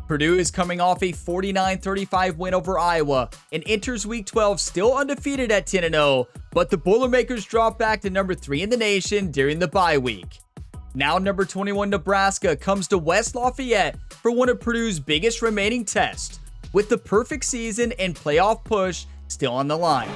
Purdue is coming off a 49-35 win over Iowa and enters Week 12 still undefeated at 10-0, but the Boilermakers drop back to number 3 in the nation during the bye week. Now number 21 Nebraska comes to West Lafayette for one of Purdue's biggest remaining tests, with the perfect season and playoff push still on the line.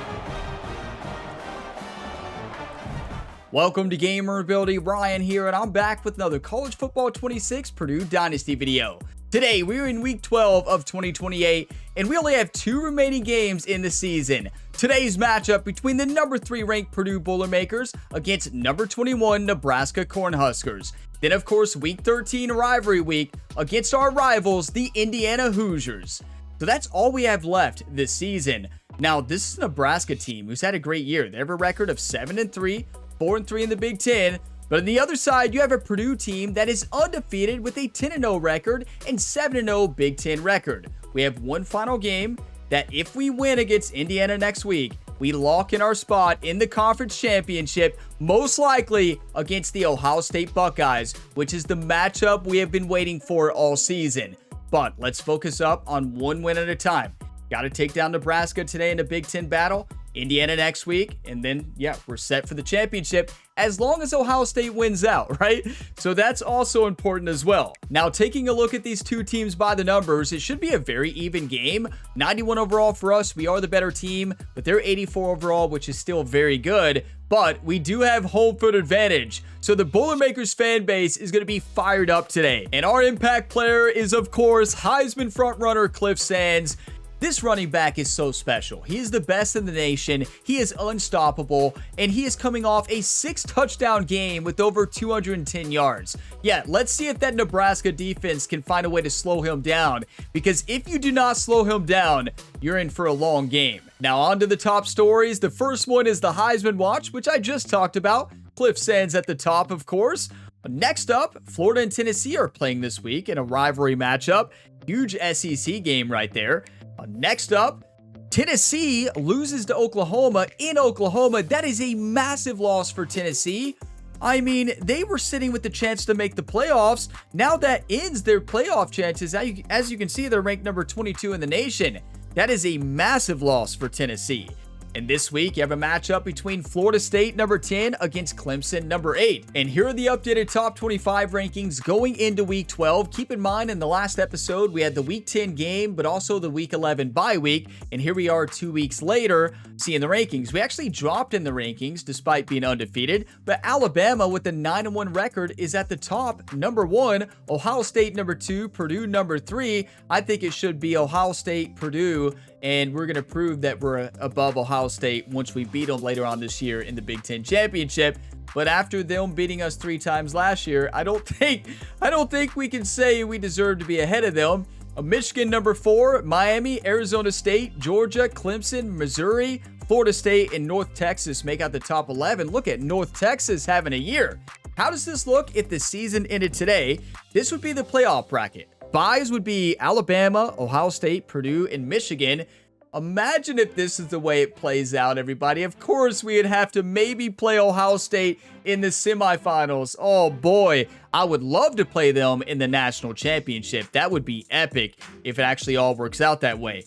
Welcome to Gamer Ability, Ryan here, and I'm back with another College Football 26 Purdue Dynasty video. Today, we're in Week 12 of 2028, and we only have 2 remaining games in the season. Today's matchup between the number 3 ranked Purdue Boilermakers against number 21 Nebraska Cornhuskers. Then, of course, Week 13 rivalry week against our rivals, the Indiana Hoosiers. So that's all we have left this season. Now, this is a Nebraska team who's had a great year. They have a record of 7-3, 4-3 in the Big Ten. But on the other side, you have a Purdue team that is undefeated with a 10-0 record and 7-0 Big Ten record. We have one final game that if we win against Indiana next week, we lock in our spot in the conference championship, most likely against the Ohio State Buckeyes, which is the matchup we have been waiting for all season. But let's focus up on one win at a time. Got to take down Nebraska today in a Big Ten battle, Indiana next week, and then, yeah, we're set for the championship as long as Ohio State wins out, right? So that's also important as well. Now, taking a look at these two teams by the numbers, it should be a very even game. 91 overall for us. We are the better team, but they're 84 overall, which is still very good. But we do have home field advantage. So the Boilermakers fan base is going to be fired up today. And our impact player is, of course, Heisman frontrunner Cliff Sands. This running back is so special. He is the best in the nation. He is unstoppable, and he is coming off a 6-touchdown game with over 210 yards. Yeah, let's see if that Nebraska defense can find a way to slow him down, because if you do not slow him down, you're in for a long game. Now on to the top stories. The first one is the Heisman watch, which I just talked about. Cliff Sands at the top, of course. Next up, Florida and Tennessee are playing this week in a rivalry matchup. Huge SEC game right there. Next up, Tennessee loses to Oklahoma in Oklahoma. That is a massive loss for Tennessee. I mean, they were sitting with the chance to make the playoffs. Now that ends their playoff chances. As you can see, they're ranked number 22 in the nation. That is a massive loss for Tennessee. And this week, you have a matchup between Florida State, number 10, against Clemson, number 8. And here are the updated top 25 rankings going into Week 12. Keep in mind, in the last episode, we had the Week 10 game, but also the Week 11 bye week. And here we are 2 weeks later, seeing the rankings. We actually dropped in the rankings despite being undefeated. But Alabama, with a 9-1 record, is at the top, number 1. Ohio State, number 2. Purdue, number 3. I think it should be Ohio State, Purdue, and we're going to prove that we're above Ohio State once we beat them later on this year in the Big Ten Championship. But after them beating us 3 times last year, I don't think we can say we deserve to be ahead of them. Michigan, number 4, Miami, Arizona State, Georgia, Clemson, Missouri, Florida State, and North Texas make out the top 11. Look at North Texas having a year. How does this look if the season ended today? This would be the playoff bracket. Byes would be Alabama, Ohio State, Purdue, and Michigan. Imagine if this is the way it plays out, everybody. Of course, we would have to maybe play Ohio State in the semifinals. Oh boy, I would love to play them in the national championship. That would be epic if it actually all works out that way.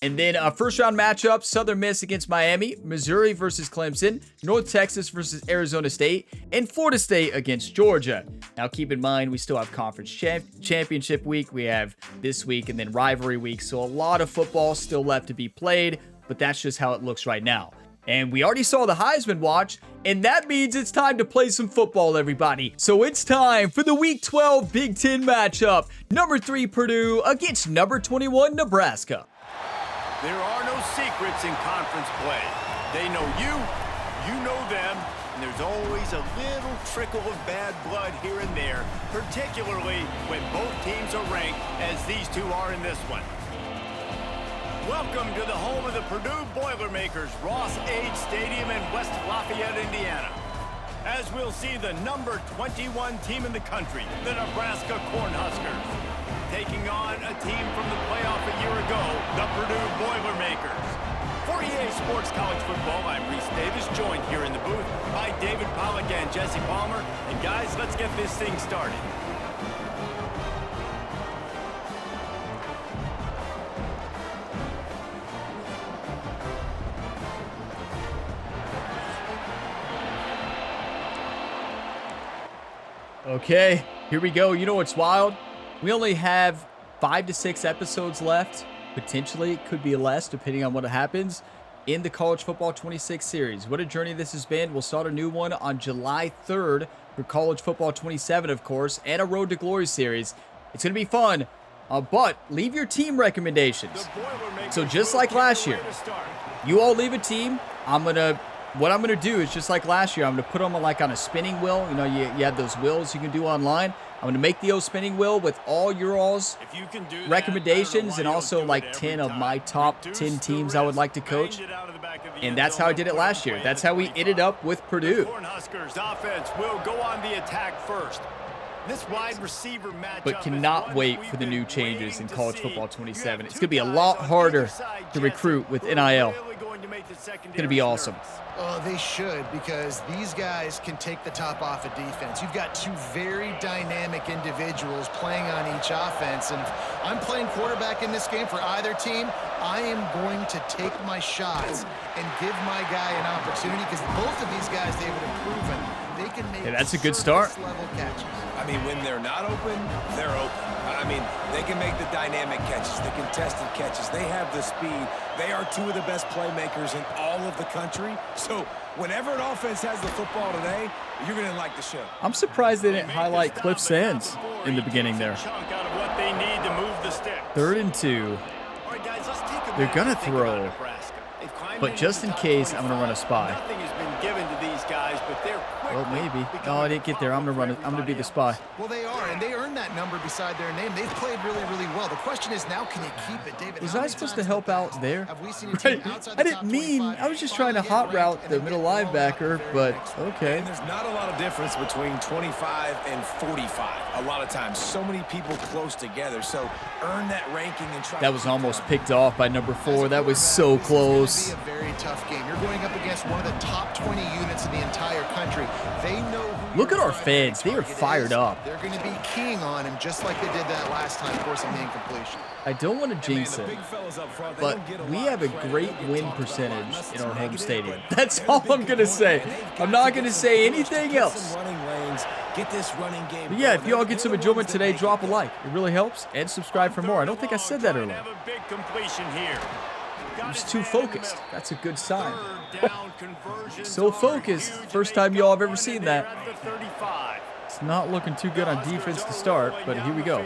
And then first round matchup, Southern Miss against Miami, Missouri versus Clemson, North Texas versus Arizona State, and Florida State against Georgia. Now keep in mind, we still have conference championship week. We have this week and then rivalry week. So a lot of football still left to be played, but that's just how it looks right now. And we already saw the Heisman watch, and that means it's time to play some football, everybody. So it's time for the Week 12 Big Ten matchup. Number 3 Purdue against number 21 Nebraska. There are no secrets in conference play. They know you know them, and there's always a little trickle of bad blood here and there, particularly when both teams are ranked as these two are in this one. Welcome to the home of the Purdue Boilermakers, Ross-Ade Stadium in West Lafayette, Indiana. As we'll see the number 21 team in the country, the Nebraska Cornhuskers, taking on a team from the playoff a year ago, the Purdue Boilermakers. For EA Sports College Football, I'm Reese Davis, joined here in the booth by David Pollack and Jesse Palmer. And guys, let's get this thing started. Okay, here we go. You know what's wild? We only have 5 to 6 episodes left. Potentially, it could be less depending on what happens in the College Football 26 series. What a journey this has been. We'll start a new one on July 3rd for College Football 27, of course, and a Road to Glory series. It's going to be fun, but leave your team recommendations. So just like last year, you all leave a team. What I'm gonna do is just like last year. I'm gonna put them on a spinning wheel. You know, you have those wheels you can do online. I'm gonna make the old spinning wheel with all your all's recommendations and also like 10 of my top 10 teams I would like to coach. And that's how I did it last year. That's how we ended up with Purdue. Cornhuskers offense will go on the attack first. This wide receiver matchup, but cannot wait for the new changes in College Football 27. It's going to be a lot harder to recruit with NIL. It's going to be awesome. Oh, they should, because these guys can take the top off of defense. You've got two very dynamic individuals playing on each offense, and if I'm playing quarterback in this game for either team, I am going to take my shots and give my guy an opportunity, because both of these guys, David, have proven they can make that's a good start. Level catches. I mean, when they're not open, they're open. I mean, they can make the dynamic catches, the contested catches. They have the speed. They are two of the best playmakers in all of the country. So whenever an offense has the football today, you're going to like the show. I'm surprised they didn't highlight Cliff Sands in the beginning there. 3rd and 2. They're going to throw. But just in case, I'm going to run a spy. Nothing has been given to these guys, but they're well, maybe. No, I didn't get there. I'm going to be the spy. Well, they are, and they earned that number beside their name. They've played really, really well. The question is now, can you keep it, David? Was I supposed to help out there? Right. I didn't mean. I was just trying to hot route the middle linebacker, but okay. And there's not a lot of difference between 25 and 45. A lot of times, so many people close together. So earn that ranking and try. That was almost picked off by number 4. That was so close. This is going to be a very tough game. You're going up against one of the top 20 units in the entire country. They know. Look at our fans. They are fired up. They're going to be keying on him just like they did that last time, forcing the incompletion. I don't want to jinx it, but we have a great win percentage in our home stadium. That's all I'm going to say. I'm not going to say anything else. But yeah, if y'all get some enjoyment today, drop a like. It really helps. And subscribe for more. I don't think I said that earlier. I was too focused. That's a good sign. So focused. First time y'all have ever seen that. It's not looking too good on defense to start, but here we go.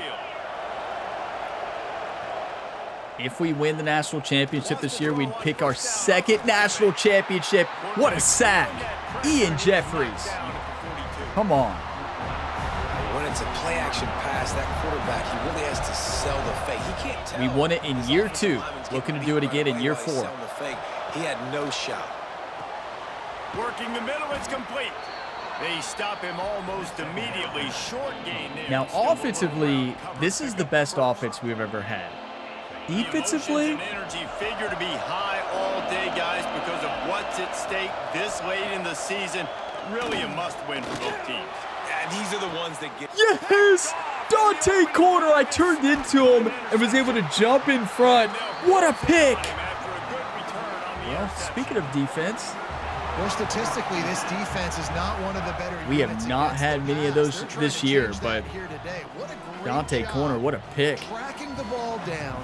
If we win the national championship this year, we'd pick our 2nd national championship. What a sack. Ian Jeffries. Come on. When it's a play-action pass, that quarterback, he really has to sell the fake. He can't tell. We won it in year 2. Looking to do it again in year 4. He had no shot. Working the middle, it's complete. They stop him almost immediately. Short gain there. Now, offensively, this is the best offense we've ever had. Defensively, energy figure to be high all day, guys, because of what's at stake this late in the season. Really a must-win for both teams. And these are the ones that get. yes! Dante Corner, I turned into him and was able to jump in front. What a pick! Well, speaking of defense, well, statistically, this defense is not one of the better. We have not had many of those this year, but Dante Corner, what a pick. Tracking the ball down,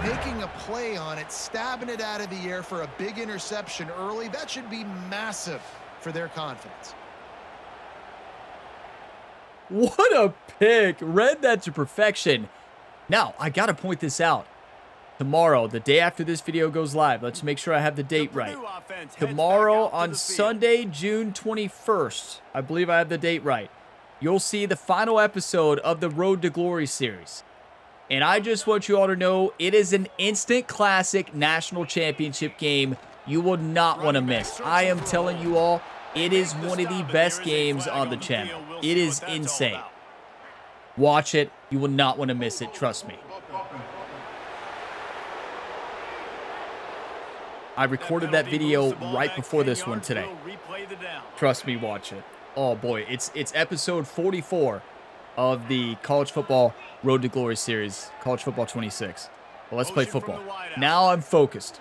making a play on it, stabbing it out of the air for a big interception early. That should be massive for their confidence. What a pick. Read that to perfection. Now, I got to point this out. Tomorrow, the day after this video goes live, let's make sure I have the date right. Tomorrow on Sunday, June 21st, I believe I have the date right, you'll see the final episode of the Road to Glory series. And I just want you all to know it is an instant classic national championship game you will not want to miss. I am telling you all, it is one of the best games on the channel. It is insane. Watch it. You will not want to miss it. Trust me. I recorded that video right before this one today. Trust me, watch it. Oh boy, it's episode 44 of the College Football Road to Glory series, College Football 26. Well, let's play football. Now I'm focused.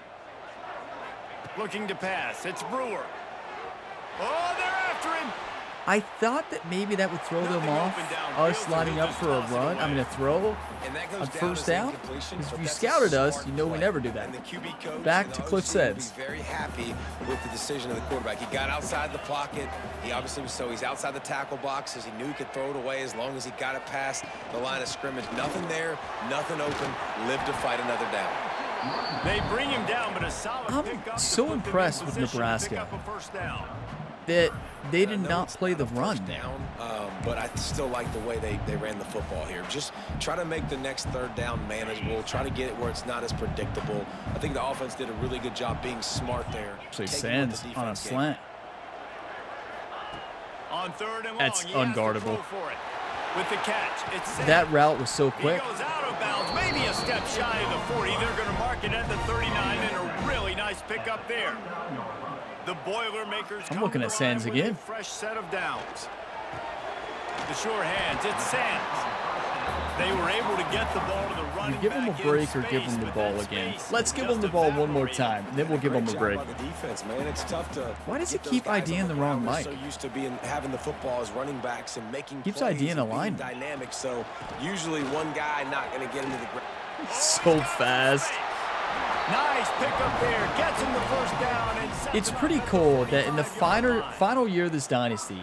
Looking to pass. It's Brewer. Oh, they're after him. I thought that maybe that would throw them off, us lining up for a run. I mean, a throw on first down. Because if you scouted us, you know we never do that. Back to Cliff Seds. Very happy with the decision of the quarterback. He got outside the pocket. He obviously was, so he's outside the tackle boxes. He knew he could throw it away as long as he got it past the line of scrimmage. Nothing there, nothing open. Live to fight another down. They bring him down, but a solid I'm so impressed with Nebraska that they did not play the run. But I still like the way they ran the football here. Just try to make the next third down manageable. Try to get it where it's not as predictable. I think the offense did a really good job being smart there. Actually, Sands on a slant. On third and long, that's unguardable. With the catch, it's that route was so quick. He goes out of bounds, maybe a step shy of the 40. They're going to mark it at the 39, and a really nice pickup there. The Boilermakers. I'm looking at Sands again. Fresh set of downs. The sure hands, it's Sands. They were able to get the ball to the running back. You give them a break or give them the ball again. Let's give them the ball one more time, and then we'll give them a break. Why does he keep IDing the wrong mic? So used to having the football as running backs and making keeps plays IDing a line. Dynamic. So usually one guy not going to get into the ground. So fast. Nice pickup there. Gets him the first down. And it's pretty cool that in the final year of this dynasty,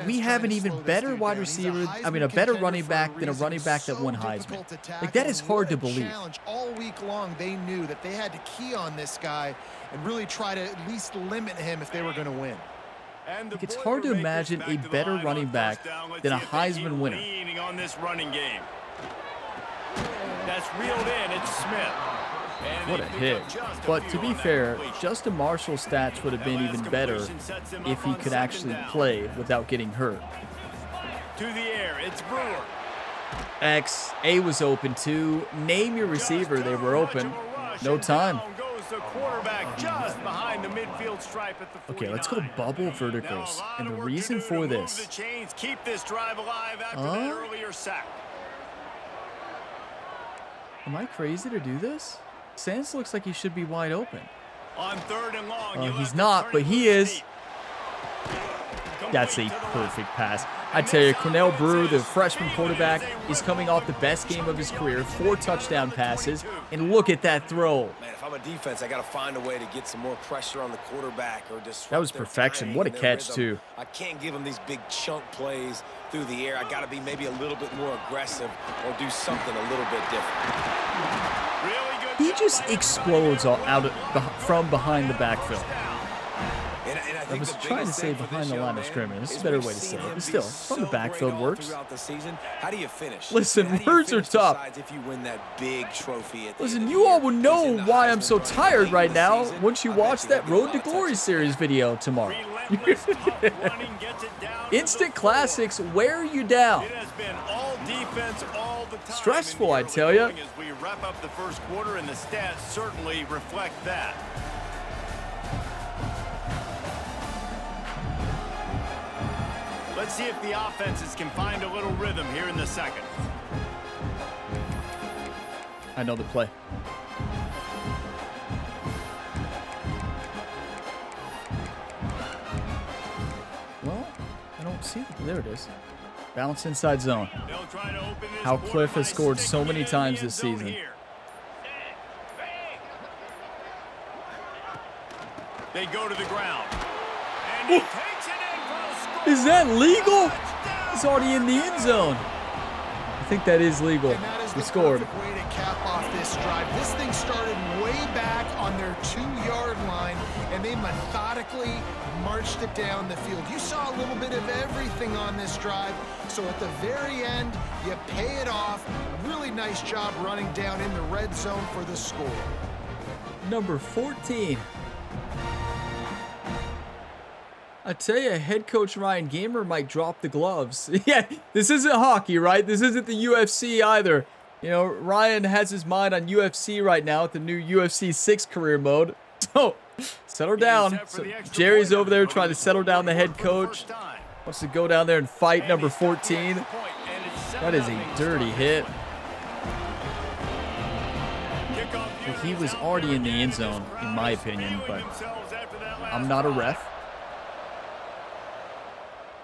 we have an even better wide receiver, I mean a better running back than a running back that won Heisman. Like, that is hard to believe. All week long they knew that they had to key on this guy and really try to at least limit him if they were going to win. Like, it's hard to imagine a better running back than a Heisman winner. On this running game. That's reeled in. It's Smith. What a hit. But to be fair, Justin Marshall's stats would have been even better if he could actually play without getting hurt. To the air, it's Brewer. A was open too. Name your receiver, they were open. No time. Okay, let's go bubble verticals. And the reason for this. Keep this drive alive after that earlier sack. Am I crazy to do this? Sands looks like he should be wide open. On third and long, he's not, but he is. That's a perfect pass. I tell you, Cornell Brewer, the freshman quarterback, is coming off the best game of his career. 4 touchdown passes, and look at that throw. Man, if I'm a defense, I got to find a way to get some more pressure on the quarterback or disrupt. That was perfection. What a catch, too. I can't give him these big chunk plays through the air. I got to be maybe a little bit more aggressive or do something a little bit different. He just explodes from behind the backfield. I was trying to say behind the line of scrimmage. This is a better way to say it. But still, from the backfield works. How do you finish? Listen, words are tough. Listen, you all will know why I'm so tired right now once you watch that Road to Glory series video tomorrow. Instant classics wear you down. It has been all defense all the time. Stressful, I tell you. As we wrap up the first quarter, and the stats certainly reflect that. Let's see if the offenses can find a little rhythm here in the second. I know the play. Well, I don't see it. There it is. Bounce inside zone. How Cliff has scored so many times this season. They go to the ground. And he takes it in for a score. Is that legal? He's already in the end zone. I think that is legal. We scored. Way to cap off this drive. This thing started way back on their 2-yard line, and they methodically marched it down the field. You saw a little bit of everything on this drive. So at the very end, you pay it off. Really nice job running down in the red zone for the score. Number 14. I tell you, head coach Ryan Gamer might drop the gloves. Yeah, this isn't hockey, right? This isn't the UFC either. You know, Ryan has his mind on UFC right now with the new UFC 6 career mode. So, settle down. So Jerry's over there trying to settle down the head coach. Wants to go down there and fight number 14. That is a dirty hit. He was already in the end zone, in my opinion, but I'm not a ref.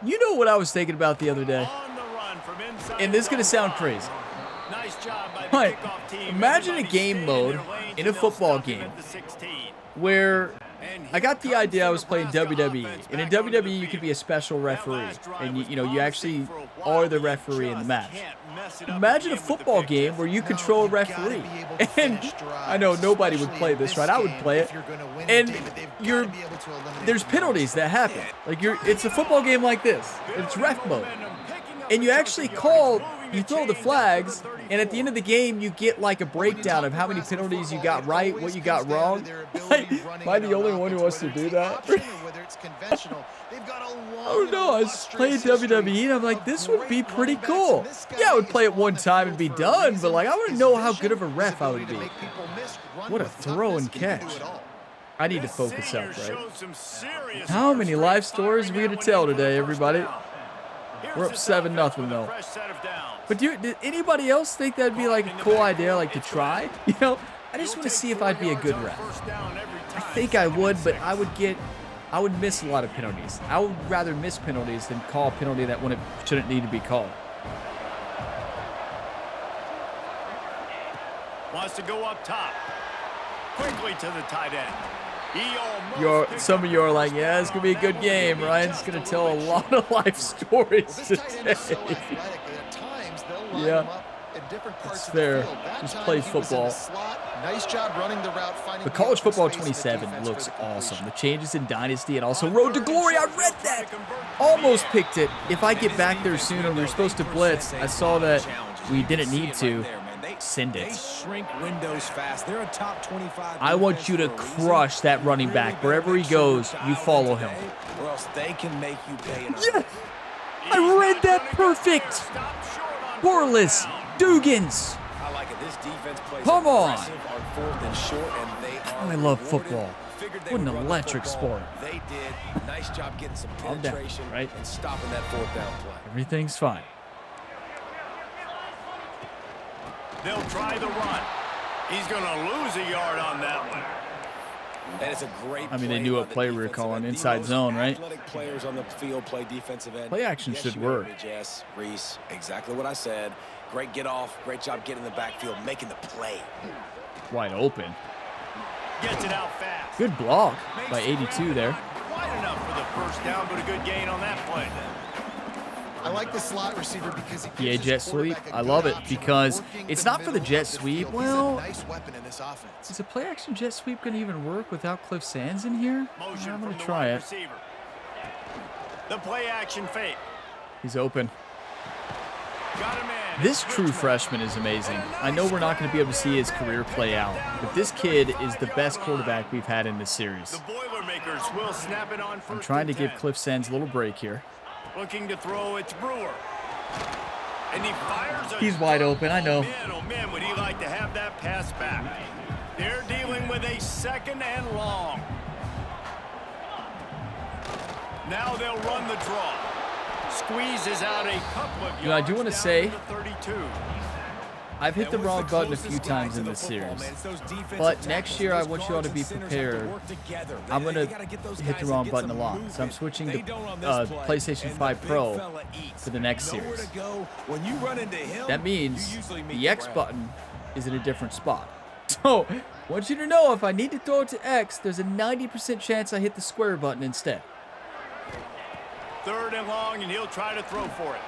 You know what I was thinking about the other day? On the run from inside And this is going to his sound own crazy. five. Nice job by the But kickoff team. imagine a Everybody game staying mode their lanes, in a and they'll football stop him game at the 16. where And I got the here idea I was comes playing the Nebraska WWE. offense And in back onto the WWE, you could be a field. special referee. That last drive And, was you promising actually for a while, are the but you referee in the just match. can't mess it up Imagine a again with the football big game guys. where you No, control a you've gotta referee. be able to And finish drives, I know nobody would especially play in this, right? I would game. play If it. you're gonna win And it, David, they've you're gotta be able to eliminate there's the penalties that happen. Like it's a football game like this. It's ref mode. And you actually call, you throw the flags, and at the end of the game, you get like a breakdown of how many penalties you got right, what you got wrong. Like, am I the only one who wants to do that? I don't know. I was playing WWE, and I'm like, this would be pretty cool. Yeah, I would play it one time and be done, but like, I want to know how good of a ref I would be. What a throw and catch. I need to focus up, right? How many life stories are we going to tell today, everybody? We're up 7-0 though. But did anybody else think that'd be like a cool idea, like to try? You know, I just want to see if I'd be a good ref. I think I would, but I would miss a lot of penalties. I would rather miss penalties than call a penalty that shouldn't need to be called. Wants to go up top. Quickly to the tight end. Some of you are like, yeah, it's going to be a good game. Ryan's going to tell a lot of life stories today. Yeah, it's fair. Just play football. Nice job running the route. But College Football 27 looks awesome. The changes in Dynasty and also Road to Glory. I read that. Almost picked it. If I get back there soon and they're supposed to blitz, I saw that we didn't need to. Send it. I want you to crush that running back. Wherever he goes, you follow him. Or else they can make you pay. Yeah, I read that perfect. Borlis, Dugans. I like it. This defense plays Come on. fourth and short, and they are I love rewarded. football. What an electric sport. They did. Nice job getting some I'm down, penetration right? and stopping that fourth down play. Everything's fine. They'll try the run. He's going to lose a yard on that one. And it's a great I mean, they play knew by what the play we were defensive calling, end. inside The most zone, right? athletic players on the field play defensive end. Play action Yes, should you work. heard me, Jess, Reese, exactly what I said. Great get off. Great job getting in the backfield, making the play. Wide open. Gets it out fast. Good block by 82 there. Quite enough for the first down, but a good gain on that play. I like the slot receiver because he Yeah, gives jet his sweep. quarterback a I good love it option because working it's the not for the middle jet of the sweep. field. He's a Well, nice weapon in this offense. is a play action jet sweep going to even work without Cliff Sands in here? Motion I'm from going to the try wide it. receiver. The play action fake. He's open. Got him in. This true freshman is amazing. I know we're not going to be able to see his career play out, but this kid is the best quarterback we've had in this series. The Boilermakers will snap it on first. I'm trying to and give 10. Cliff Sands a little break here. Looking to throw, it's Brewer. And he fires a He's wide open, I know. Oh man, would he like to have that pass back? They're dealing with a second and long. Now they'll run the draw. Squeezes out a couple of yards. You know, I do want to down say, to the 32. I've hit the wrong button a few times in this series. But next year, I want you all to be prepared. I'm going to hit the wrong button a lot. So I'm switching to PlayStation 5 Pro for the next series. That means the X button is in a different spot. So I want you to know if I need to throw it to X, there's a 90% chance I hit the square button instead. Third and long, and he'll try to throw for it.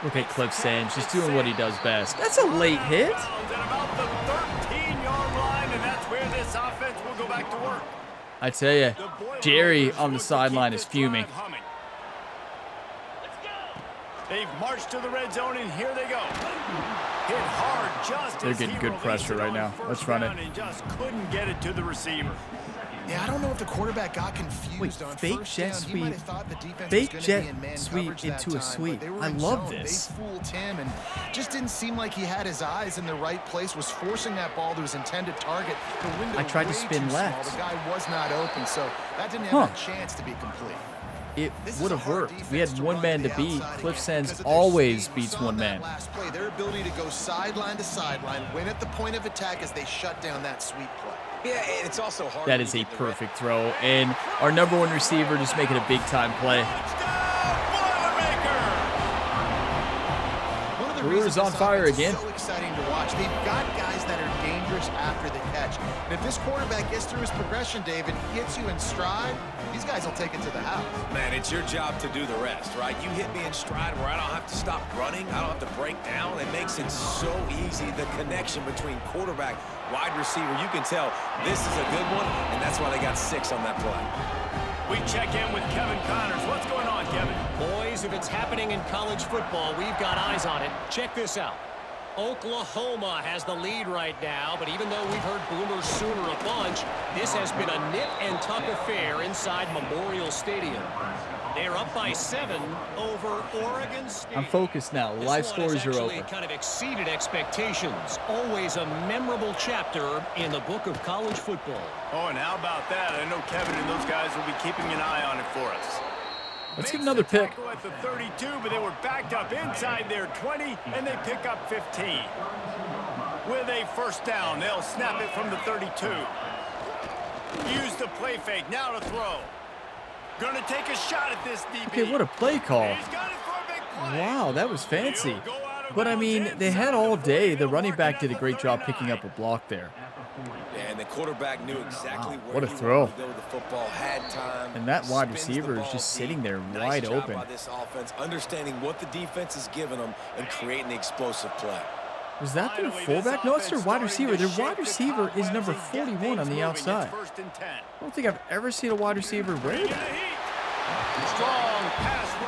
Look at Cliff Sands, just doing what he does best. That's a late hit. At about the 13-yard line, and that's where this offense will go back to work. I tell you, Jerry on the sideline is fuming. They've marched to the red zone, and here they go. Hit hard just They're as getting he good released pressure it right on now. first Let's run it. down and just couldn't get it to the receiver. Yeah, I don't know if the quarterback got confused Wait, on fake first jet down. He sweep. might have thought the defense Fake was jet gonna be in man sweep coverage that into a time, sweep. but they were I in love zone. this. They fooled him and just didn't seem like he had his eyes in the right place, was forcing that ball to his intended target. The window I tried to way spin too left. Small. The guy was not open, so that didn't have a chance to be complete. It This would is a have hard worked. We had defense to one run man to to the beat. outside Cliff against Sands because of their always speed. You beats saw one that man. last play, their ability to go sideline to sideline, win at the point of attack as they shut down that sweep play. Yeah, and it's also hard. That is a perfect throw. And our number one receiver just making a big-time play. Brewer's on fire again. So exciting to watch. They've got guys that are dangerous after the catch. And if this quarterback gets through his progression, David, hits you in stride, these guys will take it to the house. Man, it's your job to do the rest, right? You hit me in stride where I don't have to stop running. I don't have to break down. It makes it so easy. The connection between quarterback, wide receiver, you can tell this is a good one, and that's why they got 6 on that play. We check in with Kevin Connors. What's going on, Kevin? Boys, if it's happening in college football, we've got eyes on it. Check this out. Oklahoma has the lead right now, but even though we've heard Boomer Sooner a bunch, this has been a nip and tuck affair inside Memorial Stadium. They're up by 7 over Oregon State. I'm focused now. Live scores are open. Kind of exceeded expectations. Always a memorable chapter in the book of college football. Oh, and how about that? I know Kevin and those guys will be keeping an eye on it for us. Let's get another pick. At the 32, but they were backed up inside their 20, and they pick up 15. With a first down, they'll snap it from the 32. Use the play fake. Now to throw. Gonna take a shot at this DB. Okay, what a play call. He's got it for a big play. Wow, that was fancy. But, I mean, they had all day. The running back did a great job picking up a block there. Yeah, and the quarterback knew exactly where what a he throw. wanted to go with the football, had time. And that wide spins receiver the is ball just deep. sitting there Nice wide job open. by this offense, understanding what the defense is giving them and creating the explosive play. Was that their fullback? No, it's their wide receiver. Their wide receiver is number 41 on the outside. I don't think I've ever seen a wide receiver wear that.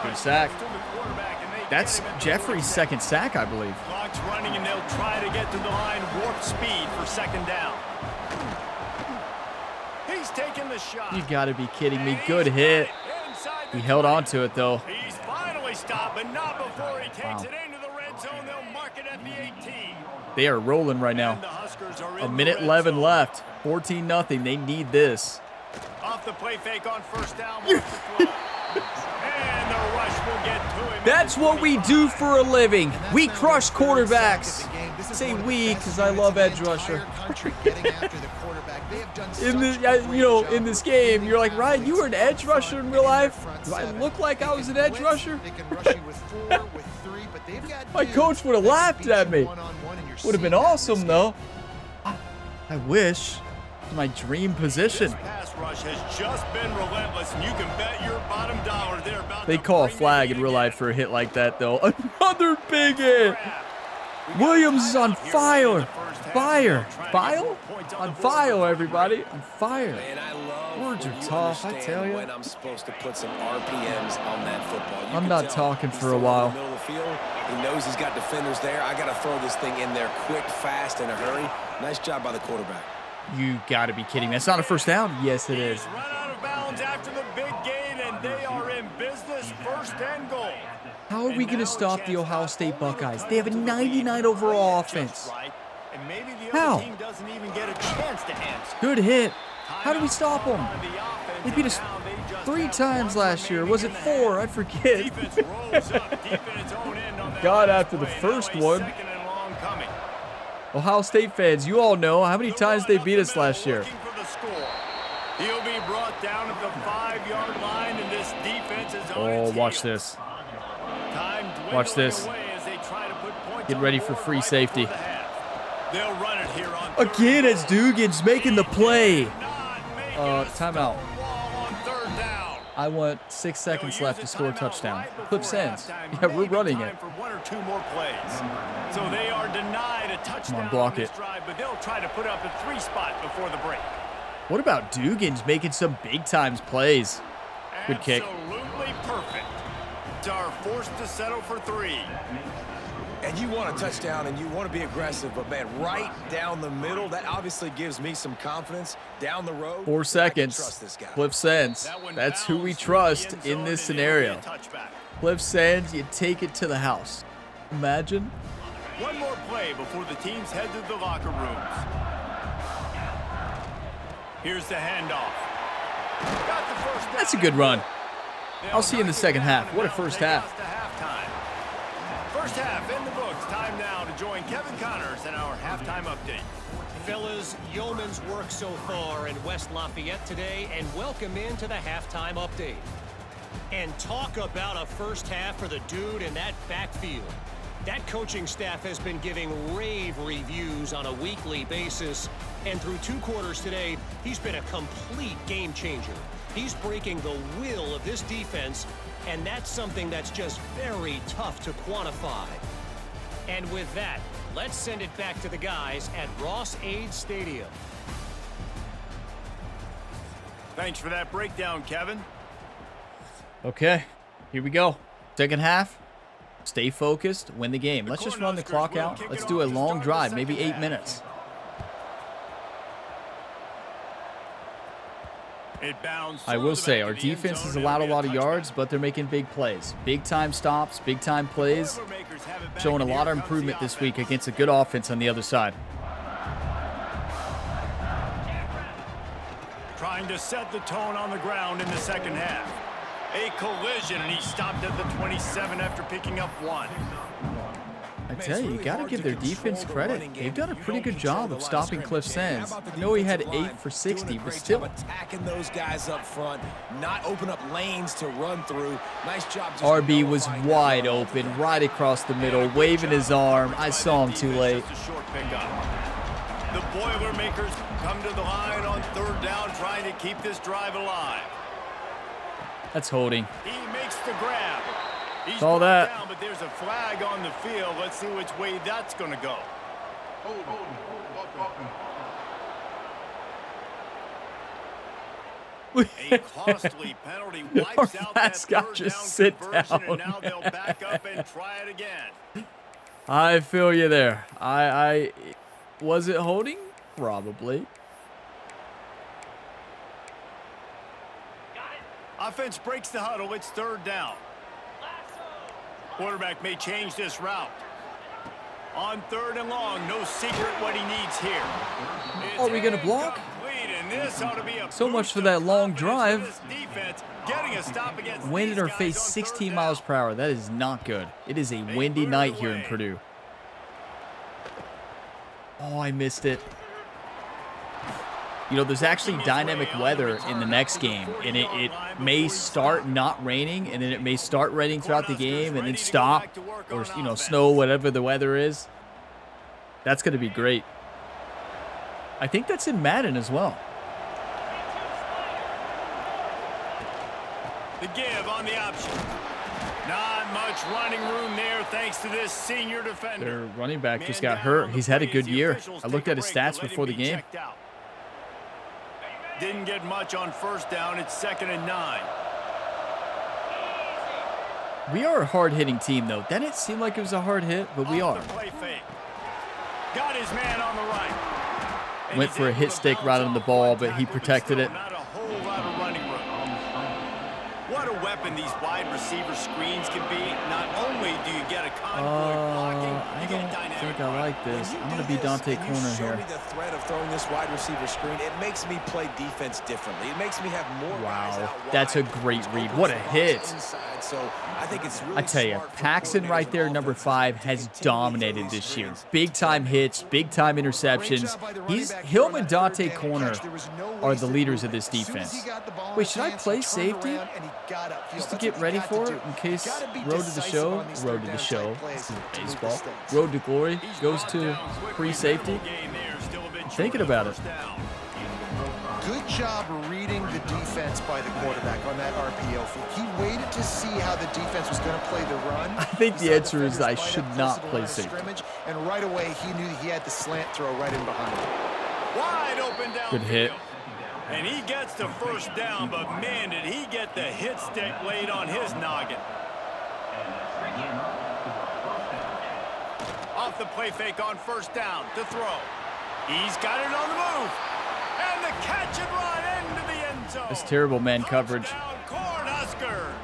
Good sack. That's Jeffrey's second sack, I believe. Clock's running, and they'll try to get to the line, warp speed for second down. He's taking the shot. You got to be kidding me. Good hit. He held on to it, though. He's finally stopped, but not before he takes it into the red zone. They'll mark it at the 18. They are rolling right now. A minute 11 left. 14-0. They need this. Off the play fake on first down. And the rush will get to him. That's what we do for a living. We crush quarterbacks. Say we, because I love edge rusher. In this game, you're like, Ryan, you were an edge rusher in real life? Do I look like I was an edge rusher? My coach would have laughed at me. Would have been awesome, though. I wish. My dream position. Pass rush has just been relentless, and you can bet your bottom dollar they're about They call a flag in real life for a hit like that, though. Another big hit. Williams is on fire. Fire. File? On fire, everybody. On fire. Man, I love Words are tough, I tell you. when I'm supposed to put some RPMs on that football. I'm not talking for a while. Middle of the field. He knows he's got defenders there. I got to throw this thing in there quick, fast, in a hurry. Nice job by the quarterback. You got to be kidding me. That's not a first down? Yes, it is. He's run out of bounds after the big gain, and they are in business. First and goal. How are we going to stop the Ohio State Buckeyes? They have a 99 overall offense. And maybe the How? other team doesn't even get a chance to answer. Good hit. How do we stop them? They beat us 3 times last year. Was it 4? I forget. God, after the first one. Ohio State fans, you all know how many times they beat us last year. He'll be brought down at the 5-yard line, and this defense is on Oh, its watch heels. this. Watch this. Get ready for free safety. They'll run it here on Again, as Dugan's making the play. Timeout. I want 6 seconds left to score a touchdown. Clip sends. Yeah, we're running it. For 1 or 2 more plays. So they are denied a touchdown. Come on, block on this it. drive, but they'll try to put up a 3 spot before the break. What about Dugan's making some big times plays? Good kick. Absolutely perfect. Are forced to settle for 3. And you want a touchdown and you want to be aggressive, but man, right down the middle, that obviously gives me some confidence down the road. 4 seconds. Trust this guy. Cliff sends. That's who we trust in this scenario. Cliff sends, you take it to the house. Imagine. One more play before the teams head to the locker rooms. Here's the handoff. Got the first down. That's a good run. I'll see you in the second half. What a first half. First half in the books. Time now to join Kevin Connors in our halftime update. Fellas, yeoman's work so far in West Lafayette today, and welcome into the halftime update. And talk about a first half for the dude in that backfield. That coaching staff has been giving rave reviews on a weekly basis, and through 2 quarters today, he's been a complete game changer. He's breaking the will of this defense, and that's something that's just very tough to quantify. And with that, let's send it back to the guys at Ross-Ade Stadium. Thanks for that breakdown, Kevin. Okay, here we go. Second half. Stay focused, win the game. Let's just run the clock out. Let's do a long drive, maybe 8 minutes. I will say, our defense has allowed a lot of yards, but they're making big plays. Big-time stops, big-time plays. Showing a lot of improvement this week against a good offense on the other side. Trying to set the tone on the ground in the second half. A collision, and he stopped at the 27 after picking up 1. I tell you, you got to give their defense credit. They've done a pretty good job of stopping Cliff Sands. I know he had 8 for 60, but still. Attacking those guys up front, not open up lanes to run through. Nice job. RB was wide open, right across the middle, waving his arm. I saw him too late. The Boilermakers come to the line on 3rd down, trying to keep this drive alive. That's holding. He makes the grab. He's all that. Down, but there's a flag on the field. Let's see which way that's going to go. A costly penalty wipes out that mascot 3rd just down sit conversion, down. and now they'll back up and try it again. I feel you there. Was it holding? Probably. Offense breaks the huddle. It's 3rd down. Quarterback may change this route. On 3rd and long, no secret what he needs here. Are we going to block? And this ought to be a So much for that long drive. Defense, getting a stop against Wind in our these face, guys on 16 3rd miles down. per hour. That is not good. It is a windy night here in Purdue. Oh, I missed it. You know, there's actually dynamic weather in the next game, and it may start not raining, and then it may start raining throughout the game, and then stop, or, you know, snow, whatever the weather is. That's going to be great. I think that's in Madden as well. The give on the option. Not much running room there thanks to this senior defender. Their running back just got hurt. He's had a good year. I looked at his stats before the game. Didn't get much on 1st down. It's 2nd and 9. We are a hard-hitting team, though. That didn't seem like it was a hard hit, but we are. Got his man on the right. Went for a hit stick right on the ball, but he protected it. Not a whole lot of running room. What a weapon these wide receiver screens can be. Not only do you get a convoy blocking, I you get a don't dynamic think I like this. I'm going to be Dante Corner show here. me the threat of throwing this wide receiver screen. It makes me play defense differently. It makes me have more guys out wide. That's a great read. What a hit. Inside, so I think it's really I tell you, smart for Paxton coordinators right there, and number offenses 5, to has continue dominated these this year. screens. Big-time hits, big-time interceptions. Him and Dante Corner are the leaders of this defense. Wait, should I play safety just to get ready for it in case road to the show? Road to the show. This is baseball. Road to glory goes to free safety. I'm thinking about it. Good job reading the defense by the quarterback on that RPO feed. He waited to see how the defense was going to play the run. I think the answer is I should not play safety. And right away, he knew he had the slant throw right in behind him. Wide open down. Good hit. And he gets the 1st down, but man, did he get the hit stick laid on his noggin. Off the play fake on 1st down to throw. He's got it on the move. And the catch and run into the end zone. That's terrible man coverage. Touchdown, Cornhuskers.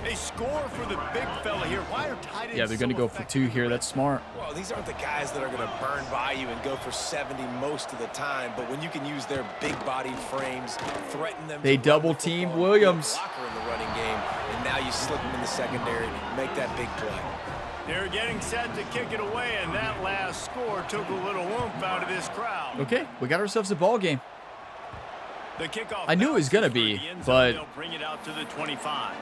They score for the big fella here. Why are tight ends Yeah, they're going to so go for 2 here. That's smart. Well, these aren't the guys that are going to burn by you and go for 70 most of the time, but when you can use their big body frames, threaten them. They double team Williams. Blocker in the running game, and now you slip them in the secondary, make that big play. They're getting set to kick it away, and that last score took a little oomph out of this crowd. Okay, we got ourselves a ball game. The kickoff I knew it was going to be, but they'll bring it out to the 25.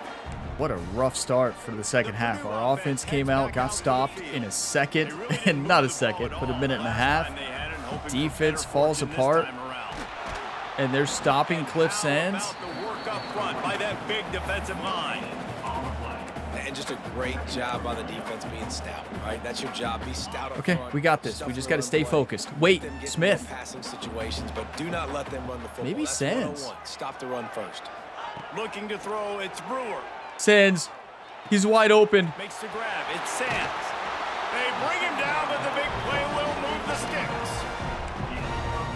what a rough start for the second half. Our offense came out, got stopped in a second, and not a second, but a minute and a half. Defense falls apart, and they're stopping Cliff Sands. By that big defensive line. And just a great job by the defense being stout, right? That's your job. Be stout up Okay, front. we got this. We just got to stay focused. Wait, Them get Smith. more passing situations, but do not let them run the football. Maybe That's Sands. 101. Stop the run first. Looking to throw, it's Brewer. Sands, he's wide open. Makes the grab, it's Sands. They bring him down, but the big play will move the sticks.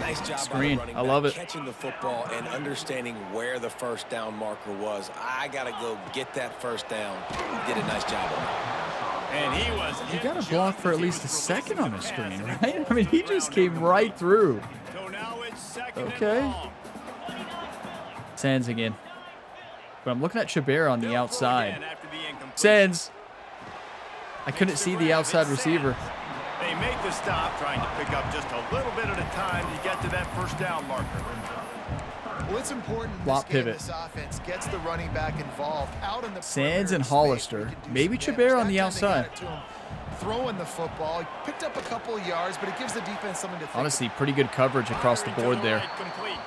Nice job Screen. by the running I back, love it. catching the football and understanding where the first down marker was. I got to go get that first down. He did a nice job on it. And he was You got to block for at least a second on the screen, right? I mean, he just came right through. So now it's second Okay. and long. Sands again. But I'm looking at Chabert on the They'll throw outside. again after the incompletion. Sands. I couldn't see the outside receiver. They make the stop, trying to pick up just a little bit at a time to get to that first down marker. Well, it's important in Flop this game, pivot. this offense gets the running back involved out in the Sands perimeter and space Hollister. where he can do Maybe some Chabert damage. on the That time they got outside. it to him, throwing the football. He picked up a couple of yards, but it gives the defense something to think Honestly, pretty good coverage across the board there. Complete.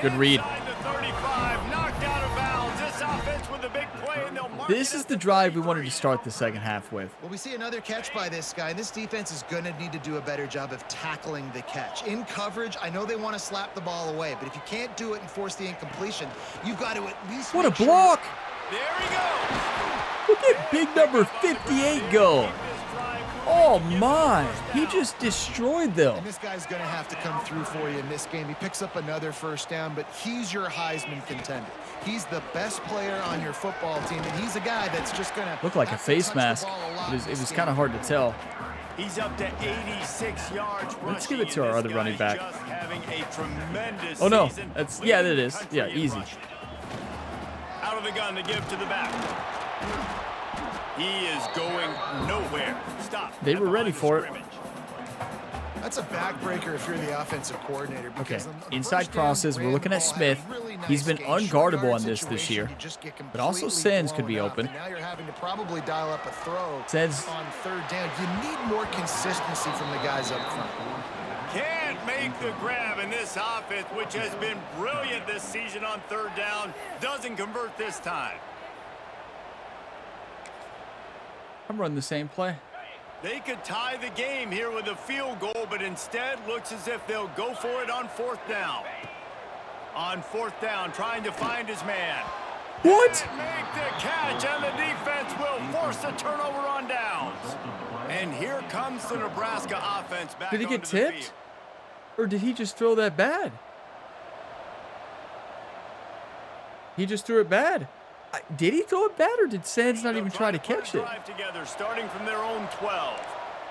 Good read. Inside the 35, knocked out of bounds. This offense with a big play, and they'll mark This it is at the drive we wanted to start the second half with. Well, we see another catch by this guy. This defense is going to need to do a better job of tackling the catch. In coverage, I know they want to slap the ball away, but if you can't do it and force the incompletion, you've got to at least What a make sure block! There he goes. Look at big number 58 go. Oh my, he just destroyed them. And this guy's going to have to come through for you in this game. He picks up another first down, but he's your Heisman contender. He's the best player on your football team, and he's a guy that's just going to Looked like a face mask. It was kind of hard to tell. He's up to 86 yards. Let's give it rushing, to our and other this running guy's back. just having a tremendous Oh no, season, that's leading it the is. country Yeah, in easy. rushing. Out of the gun to give to the back. He is going nowhere. Stop. They at were the ready line of for it. scrimmage. That's a backbreaker if you're the offensive coordinator. Okay, because the inside first down, crosses. We're ran looking the at ball, Smith. had a really He's been nice game. unguardable Short on this situation, year. you just get But also completely Sands could be blown up, open. and now you're having to probably dial up a throw Sands. on third down. You need more consistency from the guys up front. Can't make the grab, in this offense, which has been brilliant this season on third down, doesn't convert this time. I'm running the same play. They could tie the game here with a field goal, but instead looks as if they'll go for it on fourth down. On fourth down, trying to find his man. What? Make the catch, and the defense will force a turnover on downs. And here comes the Nebraska offense back. Did he get onto the tipped? field. Or did he just throw that bad? He just threw it bad. Did he throw it bad, or did Sands not even try to catch it? Drive together, starting from their own 12.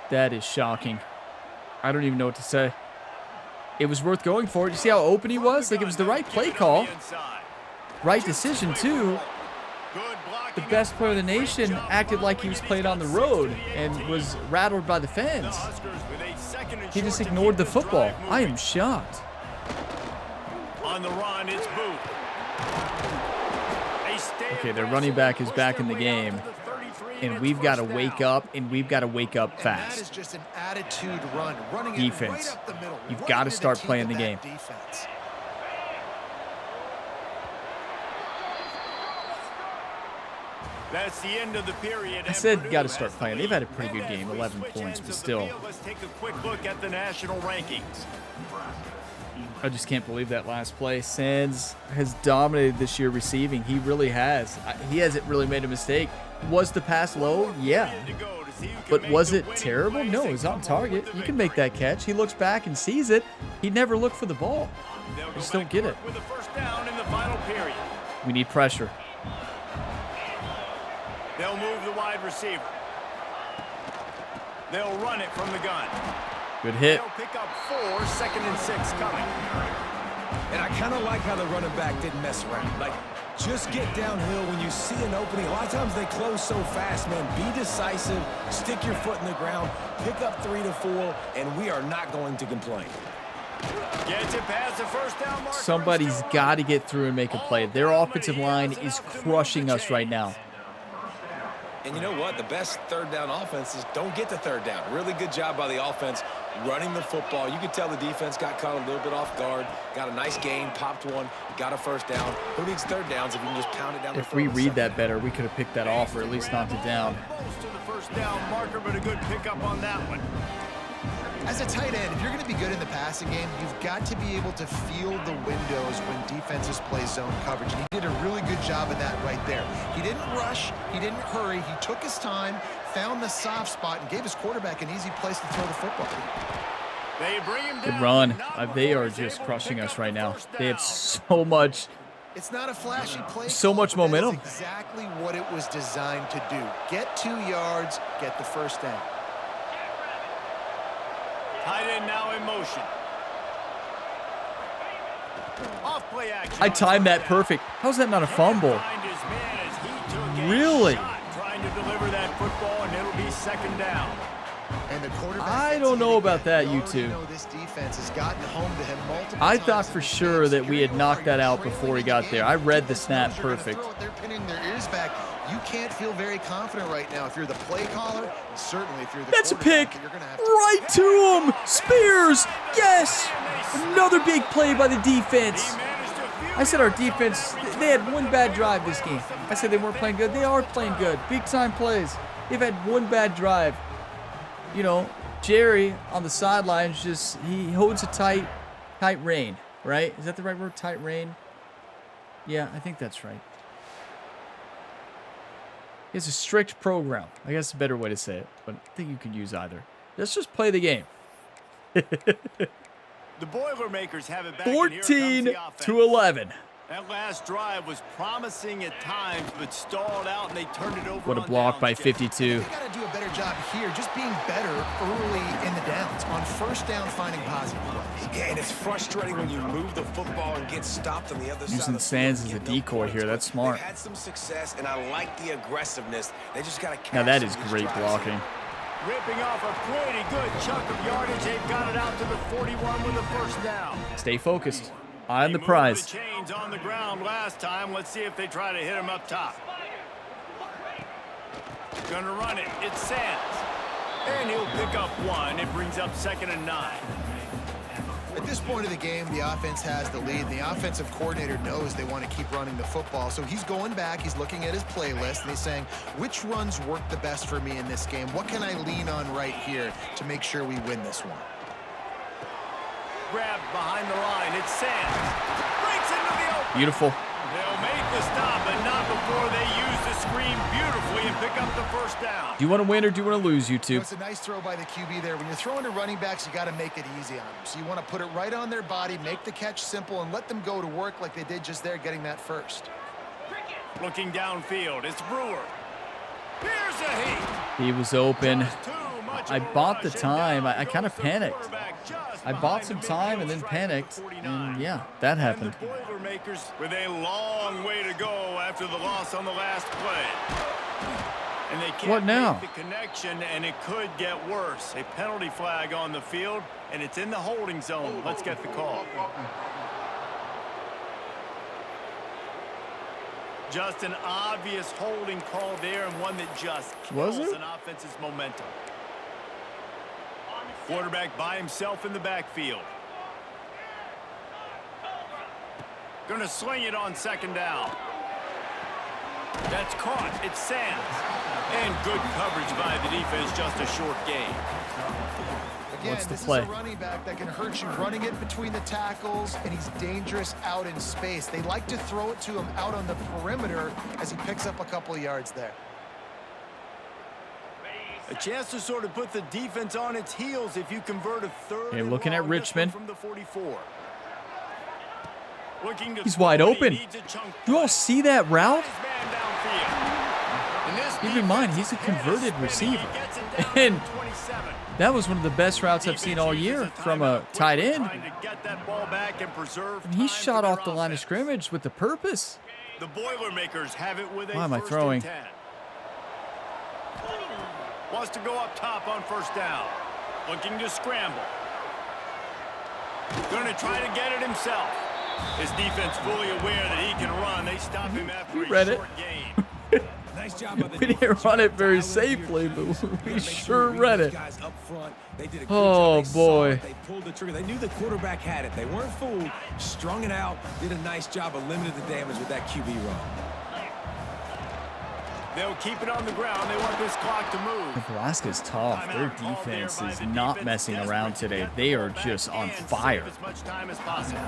That is shocking. I don't even know what to say. It was worth going for it. You see how open he was? Like, it was the right play call. Right decision, too. The best player in the nation acted like he was playing on the road and was rattled by the fans. He just ignored the football. I am shocked. On the run, it's Booth. Okay, their running back is back in the game, and we've got to wake up, and we've got to wake up And that is fast. just an attitude run. Running it Defense. right up the middle. You've right got to into the start teeth playing of the that game. Defense. That's the end of the period. I said got to start playing. They've had a pretty good game, 11 points, but still. Let's take a quick look at the national rankings. I just can't believe that last play. Sands has dominated this year receiving. He really has. He hasn't really made a mistake. Was the pass low? Yeah. But was it terrible? No, it was on target. You can make that catch. He looks back and sees it. He never looked for the ball. I just don't get it. With a first down in the final period. We need pressure. They'll move the wide receiver. They'll run it from the gun. Good hit. They'll pick up 4, 2nd and 6 coming. And I kind of like how the running back didn't mess around. Like, just get downhill when you see an opening. A lot of times they close so fast, man. Be decisive, stick your foot in the ground, pick up 3 to 4, and we are not going to complain. Gets it past the first down marker. Somebody's got to get through and make a play. Their offensive line is crushing us right now. And you know what? The best third down offenses don't get to third down. Really good job by the offense running the football. You could tell the defense got caught a little bit off guard, got a nice gain, popped one, got a first down. Who needs third downs if you can just pound it down the If field? we read that better, we could have picked that off or at least knocked it down. Close to the first down marker, but a good pickup on that one. As a tight end, if you're going to be good in the passing game, you've got to be able to feel the windows when defenses play zone coverage. And he did a really good job of that right there. He didn't rush. He didn't hurry. He took his time, found the soft spot, and gave his quarterback an easy place to throw the football. They bring him Good down. run. Not They before are he's just able to crushing pick us up right the now. first They have down. so much. It's not a flashy play. So much call, but that is momentum. exactly what it was designed to do. Get 2 yards, get the first down. Tight end now in motion. Off play action. I timed that perfect. How's that not a fumble? Find his man as he took a Really? shot trying to deliver that football, and it'll be second down. And the quarterback I gets don't hit know about again. that, You you already two. know this defense has gotten home to him multiple I times thought in for this sure game. that we had Here you are, knocked that you're out trailing before he in got the there. game. I read the Defense snap knows you're gonna perfect. throw it. They're pinning their ears back. You can't feel very confident right now if you're the play caller. And certainly if you're the That's a quarterback, pick. you're gonna have to Right to him. Spears. Yes. Another big play by the defense. I said our defense, they had one bad drive this game. I said they weren't playing good. They are playing good. Big time plays. They've had one bad drive. You know, Jerry on the sidelines just, he holds a tight rein, right? Is that the right word? Tight rein? Yeah, I think that's right. He has a strict program. I guess a better way to say it, but I think you could use either. Let's just play the game. The Boilermakers have it back. And here comes 14 the offense. to 11. That last drive was promising at times, but stalled out, and they turned it over. What a on block downs, by Jeff. 52. They got to do a better job here, just being better early in the downs. On first down, finding positive plays. Yeah, and it's frustrating when you move the football and get stopped on the other side. Using of the Sands field as a and get no decoy points, here. but That's smart. They've had some success, and I like the aggressiveness. They just got to catch Now that some is of these great drives. blocking. Ripping off a pretty good chunk of yardage. They've got it out to the 41 with a first down. Stay focused. Eye on He the moved prize. The chains on the ground last time. Let's see if they try to hit him up top. Gonna run it. It's Sands. And he'll pick up one. It brings up 2nd and 9. At this point of the game, the offense has the lead. The offensive coordinator knows they want to keep running the football. So he's going back, he's looking at his playlist, and he's saying, which runs work the best for me in this game? What can I lean on right here to make sure we win this one? Grabbed behind the line. It's Sands. Breaks into the open. Beautiful. They'll make the stop, but not before they use the screen beautifully and pick up the first down. Do you want to win or do you want to lose, you two? It's a nice throw by the QB there. When you're throwing to running backs, you got to make it easy on them. So you want to put it right on their body, make the catch simple, and let them go to work like they did just there, getting that first. Looking downfield, it's Brewer. Here's a heat. He was open. Too much of I a bought the rush, and time. down I kind of goes the panicked. quarterback just I bought behind some the time and midfield then striker, panicked. 49. And yeah, that happened. And the Boilermakers with a long way to go after the loss on the last play. And they can't What now? make the connection, and it could get worse. A penalty flag on the field, and it's in the holding zone. Let's get the call. Just an obvious holding call there, and one that just Was kills it? an offense's momentum. Quarterback by himself in the backfield. Gonna sling it on 2nd down. That's caught. It's Sands. And good coverage by the defense, just a short gain. Again, What's the this play? is a running back that can hurt you running it between the tackles, and he's dangerous out in space. They like to throw it to him out on the perimeter as he picks up a couple of yards there. A chance to sort of put the defense on its heels if you convert a third. Okay, and looking at long, this one Richmond. from the 44. Looking to He's throw, wide he open. needs a chunk Do you all play. see that route? His man downfield. And this Keep in mind, he's a defense is converted spinning. receiver. He gets it down And to 27. That was one of the best routes I've seen all year from a tight end. And he shot off the line of scrimmage with the purpose. The Boilermakers have it with a Why am I throwing? 1st and 10. Wants to go up top on 1st down. Looking to scramble. Going to try to get it himself. His defense fully aware that he can run. They stop him after a short game. Nice job by the We didn't run it very safely, but we sure read it. Oh, boy. They pulled the trigger. They knew the quarterback had it. They weren't fooled. Strung it out. Did a nice job of limiting the damage with that QB run. They'll keep it on the ground. They want this clock to move. Nebraska's tough. Their defense is not messing around today. They are just on fire. As much time as possible.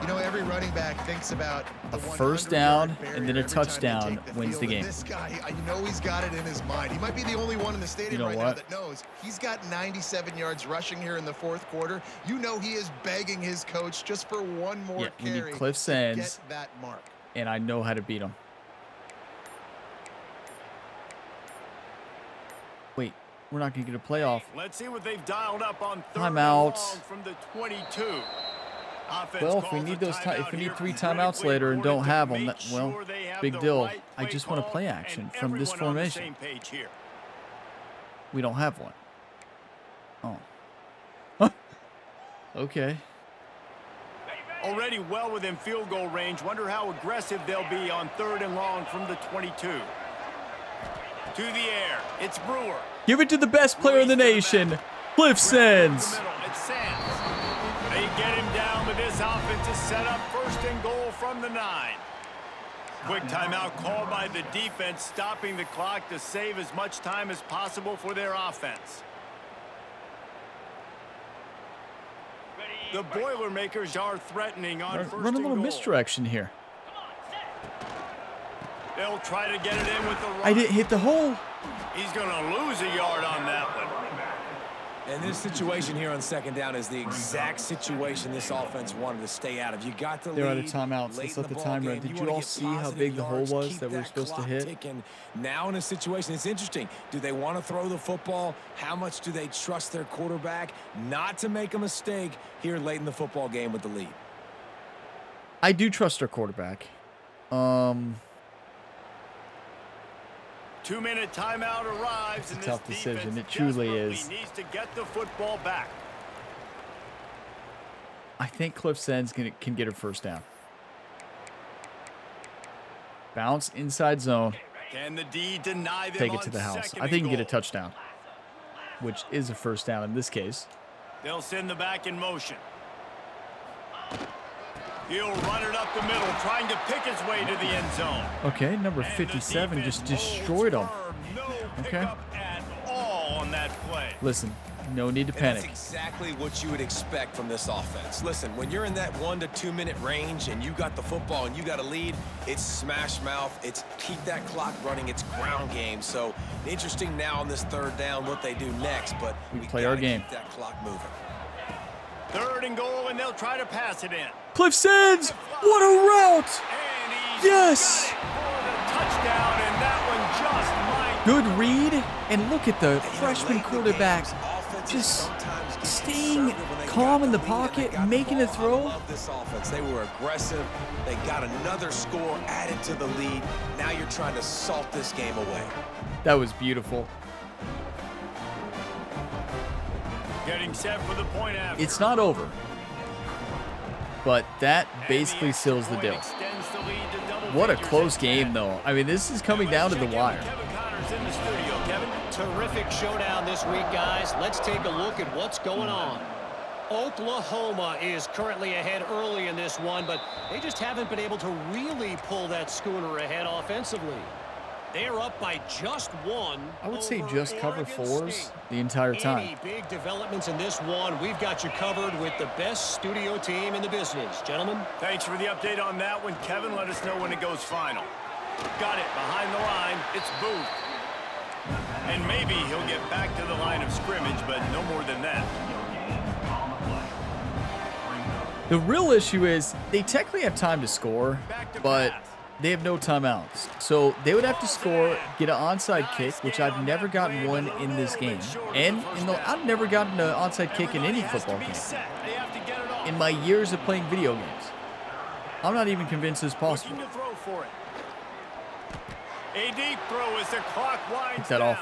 You know, every running back thinks about A first down and then a touchdown wins the game. This guy, I know he's got it in his mind. He might be the only one in the stadium You know right now what? that knows he's got 97 yards rushing here in the 4th quarter. You know he is begging his coach just for one more Yeah, we need carry Cliff to Sands. get that mark. And I know how to beat him. Wait, we're not going to get a playoff. Let's see what they've dialed up on 3rd Timeout. and long from the 22. Offense Well, if we calls need a those, timeout if we here need 3 critically timeouts later and don't important to have them, make well, sure they have big the deal. right I play just want a call play and action from this everyone on the formation. same page here. We don't have one. Oh. Okay. Already well within field goal range. Wonder how aggressive they'll be on 3rd and long from the 22. To the air. It's Brewer. Give it to the best player in the nation, Cliff Sands. It's Sands. They get him down with this offense to set up 1st and goal from the 9. Quick timeout called by the defense, stopping the clock to save as much time as possible for their offense. The Boilermakers are threatening on 1st Run a and little goal. misdirection here. They'll try to get it in with the run. I didn't hit the hole. He's going to lose a yard on that one. And this situation here on 2nd down is the exact situation this offense wanted to stay out of. You got the lead. They're out of timeouts. late Let's in let the ball time run. game. Did you wanna all get see how positive big the hole yards, was keep that we were that supposed to clock hit? ticking. Now in a situation, it's interesting. Do they want to throw the football? How much do they trust their quarterback not to make a mistake here late in the football game with the lead? I do trust our quarterback. 2-minute timeout arrives. It's a and tough this decision. defense It truly desperately is. needs to get the football back. I think Cliff Sands can get a 1st down. Bounce inside zone. Can the D deny them Take it on to the house. 2nd I think he and can get a goal? touchdown, which is a 1st down in this case. They'll send the back in motion. He'll run it up the middle, trying to pick his way to the end zone. Okay, number And the 57 defense just destroyed him. holds firm. No Okay. pickup at all on that play. Listen, no need to And that's panic. exactly what you would expect from this offense. Listen, when you're in that 1 to 2 minute range and you got the football and you got a lead, it's smash mouth. It's keep that clock running. It's ground game. So interesting now on this 3rd down what they do next, but We play our gotta game. Keep that clock moving. 3rd and goal, and they'll try to pass it in. Cliff Sands, what a route! And he's Yes! got it for the touchdown, and that one just might. Good read, and look at the And, freshman late in the quarterback games, offenses just sometimes get staying conservative when they calm got in the lead and they pocket, got the making a ball. throw. I love this offense. They were aggressive. They got another score added to the lead. Now you're trying to salt this game away. That was beautiful. Getting set for the point after. It's not over, but that And basically extra seals the point deal. extends the lead to double What a figures close at game, 10. though. I mean, this is coming down to the Let's check in wire. with Kevin Connors in the studio. Kevin? Terrific showdown this week, guys. Let's take a look at what's going on. Oklahoma is currently ahead early in this one, but they just haven't been able to really pull that schooner ahead offensively. They're up by just one. I would say over just cover Oregon 4s State. the entire Any time. big developments in this one, we've got you covered with the best studio team in the business. Gentlemen. Thanks for the update on that one, Kevin. Let us know when it goes final. Got it behind the line. It's Booth. And maybe he'll get back to the line of scrimmage, but no more than that. The real issue is they technically have time to score, Back to but pass. they have no timeouts. So they would have to score, get an onside kick, which I've never gotten one in this game. And I've never gotten an onside kick in any football game in my years of playing video games. I'm not even convinced it's possible. A deep throw as the clock winds Pick that off.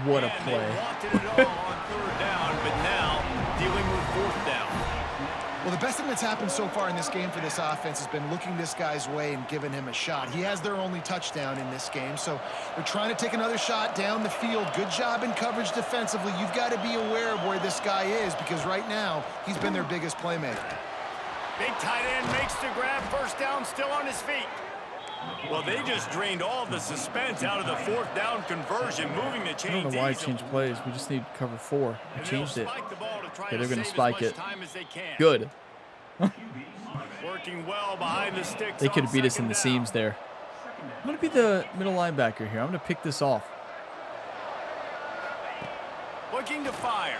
What a play. They wanted it all on third down, but now dealing with fourth down. Well, the best thing that's happened so far in this game for this offense has been looking this guy's way and giving him a shot. He has their only touchdown in this game, so they're trying to take another shot down the field. Good job in coverage defensively. You've got to be aware of where this guy is because right now he's been their biggest playmaker. Big tight end makes the grab. First down, still on his feet. Well, they just drained all the suspense out of the fourth down conversion, moving the chains. I don't know why I changed plays. We just need cover 4. I changed it. Okay, they're going to spike it. Good. Working well behind the sticks. They could have beat us in the seams there. I'm going to be the middle linebacker here. I'm going to pick this off. Looking to fire.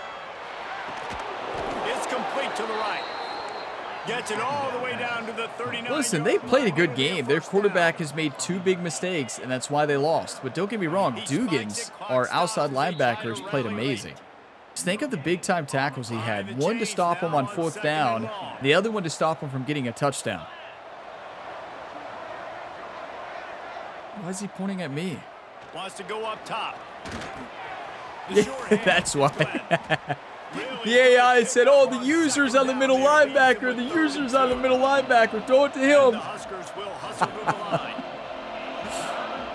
It's complete to the right. Gets it all the way down to the 39. Listen, they played a good game. Their quarterback has made 2 big mistakes, and that's why they lost. But don't get me wrong, Dugan's, our outside linebackers, played amazing. Just think of the big-time tackles he had. One to stop him on fourth down, the other one to stop him from getting a touchdown. Why is he pointing at me? Wants to go up top. That's why. The AI said, oh, the user's on the middle linebacker. The user's on the middle linebacker. Throw it to him.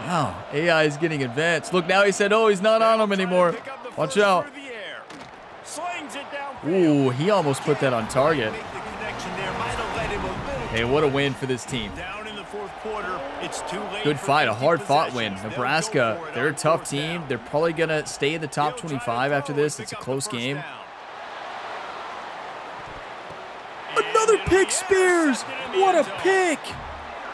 Wow, AI is getting advanced. Look, now he said, oh, he's not on him anymore. Watch out. Ooh, he almost put that on target. Hey, what a win for this team. Good fight, a hard-fought win. Nebraska, they're a tough team. They're probably going to stay in the top 25 after this. It's a close game. Another pick, Spears! What a pick!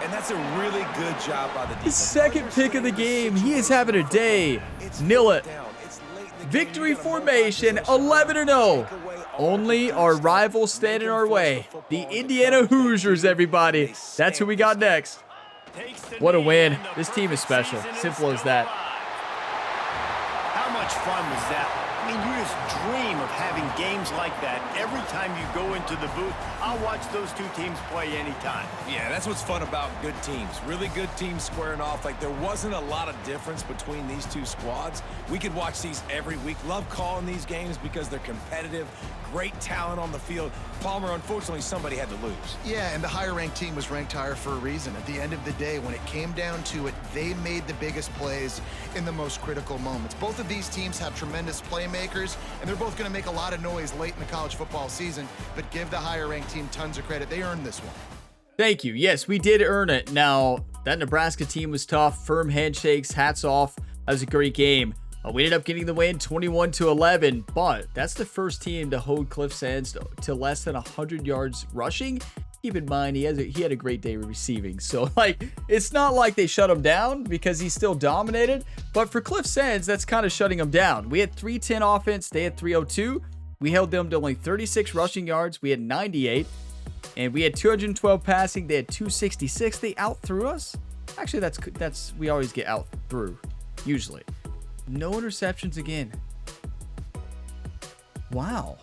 And that's a really good job by the defense. His second pick of the game. He is having a day. Nil it. Victory formation, 11-0. Only our rivals stand in our way. The Indiana Hoosiers, everybody. That's who we got next. What a win. This team is special. Simple as that. How much fun was that? I mean, you just dream of having games like that every time you go into the booth. I'll watch those two teams play anytime. Yeah, that's what's fun about good teams. Really good teams squaring off. Like, there wasn't a lot of difference between these two squads. We could watch these every week. Love calling these games because they're competitive. Great talent on the field. Palmer, unfortunately, somebody had to lose. Yeah, and the higher-ranked team was ranked higher for a reason. At the end of the day, when it came down to it, they made the biggest plays in the most critical moments. Both of these teams have tremendous playmakers, and they're both going to make a lot of noise late in the college football season, but give the higher-ranked team tons of credit. They earned this one. Thank you. Yes, we did earn it. Now, that Nebraska team was tough. Firm handshakes. Hats off. That was a great game. We ended up getting the win 21-11, but that's the first team to hold Cliff Sands to less than 100 yards rushing. Keep in mind, he had a great day receiving. So, it's not like they shut him down because he still dominated. But for Cliff Sands, that's kind of shutting him down. We had 310 offense. They had 302. We held them to only 36 rushing yards. We had 98. And we had 212 passing. They had 266. They out-threw us. Actually, that's we always get out-through, usually. No interceptions again. Wow.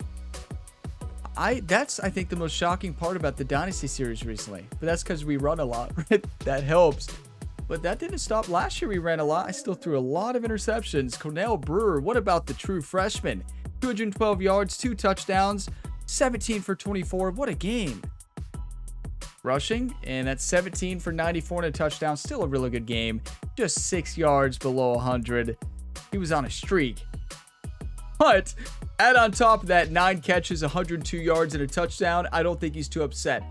That's, I think, the most shocking part about the Dynasty series recently. But that's because we run a lot. That helps. But that didn't stop. Last year we ran a lot. I still threw a lot of interceptions. Cornell Brewer, what about the true freshman? 212 yards, 2 touchdowns, 17 for 24. What a game. Rushing, and that's 17 for 94 and a touchdown. Still a really good game. Just 6 yards below 100. He was on a streak. But add on top of that 9 catches, 102 yards, and a touchdown. I don't think he's too upset.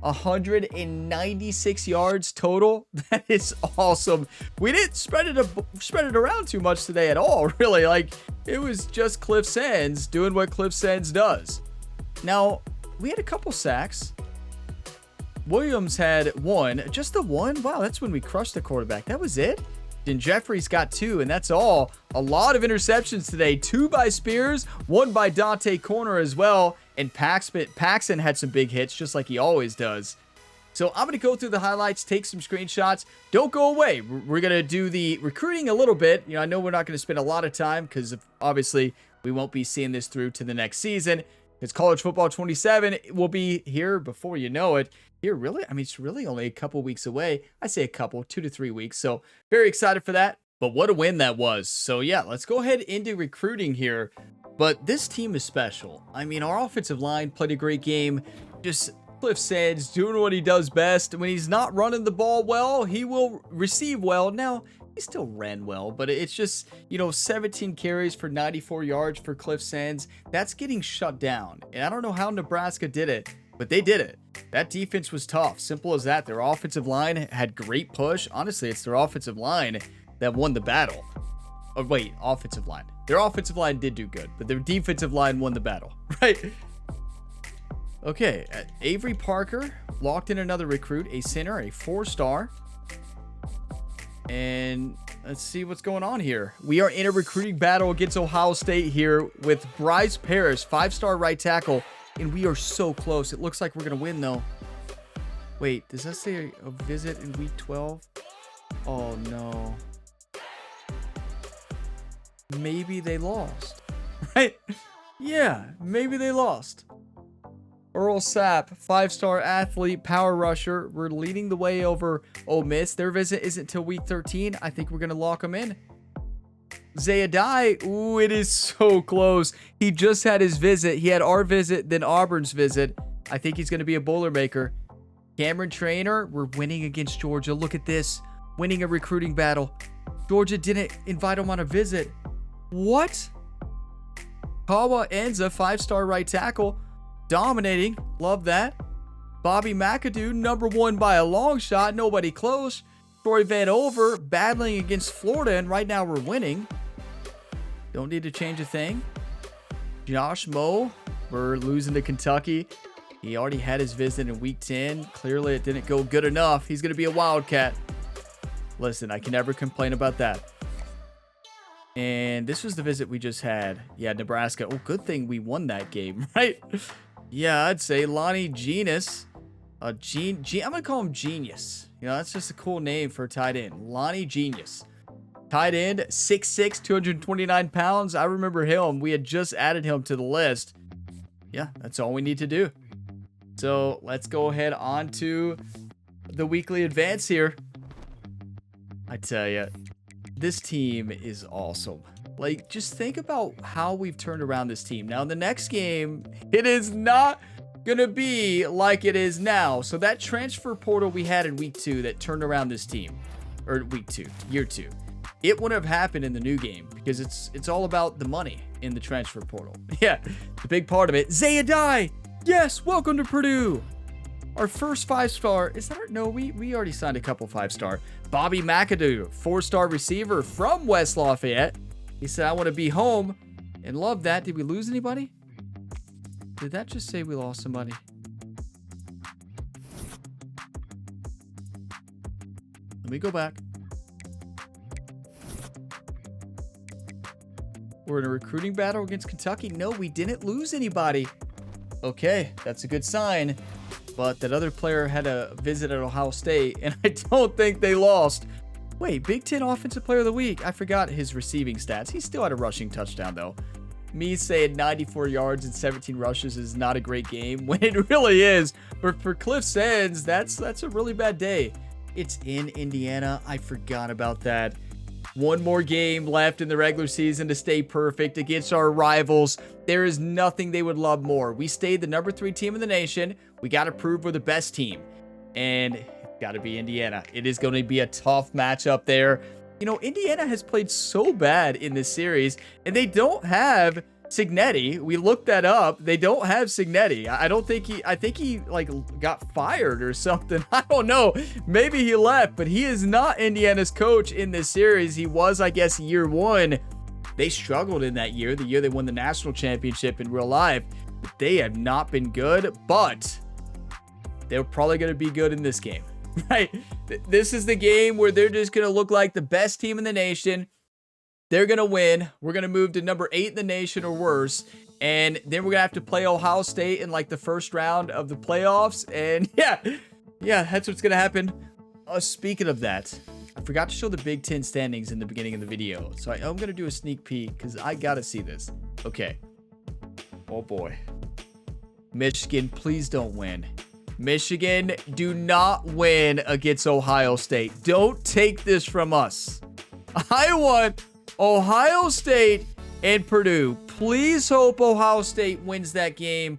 196 yards total. That is awesome. We didn't spread it around too much today at all, really. It was just Cliff Sands doing what Cliff Sands does. Now, we had a couple sacks. Williams had 1. Just the 1? Wow, that's when we crushed the quarterback. That was it? And Jeffries got 2, and that's all. A lot of interceptions today. 2 by Spears, 1 by Dante Corner as well. And Paxton had some big hits, just like he always does. So I'm going to go through the highlights, take some screenshots. Don't go away. We're going to do the recruiting a little bit. I know we're not going to spend a lot of time because obviously we won't be seeing this through to the next season. Because College Football 27 will be here before you know it. Here, really? I mean, it's really only a couple weeks away. I say a couple, 2 to 3 weeks. So very excited for that. But what a win that was. So yeah, let's go ahead into recruiting here. But this team is special. I mean, our offensive line played a great game. Just Cliff Sands doing what he does best. When he's not running the ball well, he will receive well. Now, he still ran well, but it's just, 17 carries for 94 yards for Cliff Sands. That's getting shut down. And I don't know how Nebraska did it, but they did it. That defense was tough. Simple as that. Their offensive line had great push. Honestly, it's their offensive line that won the battle. Oh, wait, offensive line. Their offensive line did do good, but their defensive line won the battle, right? Okay, Avery Parker locked in another recruit, a center, a 4-star. And let's see what's going on here. We are in a recruiting battle against Ohio State here with Bryce Parrish, 5-star right tackle. And we are so close. It looks like we're going to win, though. Wait, does that say a visit in week 12? Oh, no. Maybe they lost, right? Yeah, maybe they lost. Earl Sapp, 5-star athlete, power rusher. We're leading the way over Ole Miss. Their visit isn't till week 13. I think we're going to lock them in. Zayadai, ooh, it is so close. He just had his visit. He had our visit, then Auburn's visit. I think he's going to be a Boilermaker. Cameron Traynor, we're winning against Georgia. Look at this. Winning a recruiting battle. Georgia didn't invite him on a visit. What? Kawa Enza, 5-star right tackle. Dominating. Love that. Bobby McAdoo, number 1 by a long shot. Nobody close. Troy Van Over battling against Florida, and right now we're winning. Don't need to change a thing. Josh Moe, we're losing to Kentucky. He already had his visit in week 10. Clearly it didn't go good enough. He's going to be a Wildcat. Listen, I can never complain about that. And this was the visit we just had. Yeah, Nebraska. Oh, good thing we won that game, right? Yeah, I'd say Lonnie Genius. I'm going to call him Genius. That's just a cool name for a tight end. Lonnie Genius. Tight end, 6'6", 229 pounds. I remember him. We had just added him to the list. Yeah, that's all we need to do. So let's go ahead on to the weekly advance here. I tell you, this team is awesome. Like, just think about how we've turned around this team. Now, in the next game, it is not going to be like it is now. So that transfer portal we had in week 2 that turned around this team, or week 2, year 2, it wouldn't have happened in the new game because it's all about the money in the transfer portal. Yeah, the big part of it. Zayadai, yes, welcome to Purdue. Our first 5-star, is that our, no, we already signed a couple 5-star. Bobby McAdoo, 4-star receiver from West Lafayette. He said, I want to be home, and love that. Did we lose anybody? Did that just say we lost somebody? Let me go back. We're in a recruiting battle against Kentucky. No, we didn't lose anybody. Okay, that's a good sign. But that other player had a visit at Ohio State, and I don't think they lost. Wait, Big Ten Offensive Player of the Week. I forgot his receiving stats. He still had a rushing touchdown, though. Me saying 94 yards and 17 rushes is not a great game, when it really is. But for Cliff Sands, that's a really bad day. It's in Indiana. I forgot about that. One more game left in the regular season to stay perfect against our rivals. There is nothing they would love more. We stayed the number 3 team in the nation. We got to prove we're the best team. And it's got to be Indiana. It is going to be a tough matchup there. Indiana has played so bad in this series, and they don't have Cignetti. We looked that up. They don't have Cignetti. I think he like got fired or something. I don't know. Maybe he left, but he is not Indiana's coach in this series. He was, I guess, year 1. They struggled in that year, the year they won the national championship in real life. They have not been good, but they're probably going to be good in this game, right? This is the game where they're just going to look like the best team in the nation. They're going to win. We're going to move to number 8 in the nation or worse. And then we're going to have to play Ohio State in like the first round of the playoffs. And yeah, yeah, that's what's going to happen. Speaking of that, I forgot to show the Big Ten standings in the beginning of the video. So I'm going to do a sneak peek because I got to see this. Okay. Oh, boy. Michigan, please don't win. Michigan, do not win against Ohio State. Don't take this from us. I want Ohio State and Purdue. Please hope Ohio State wins that game.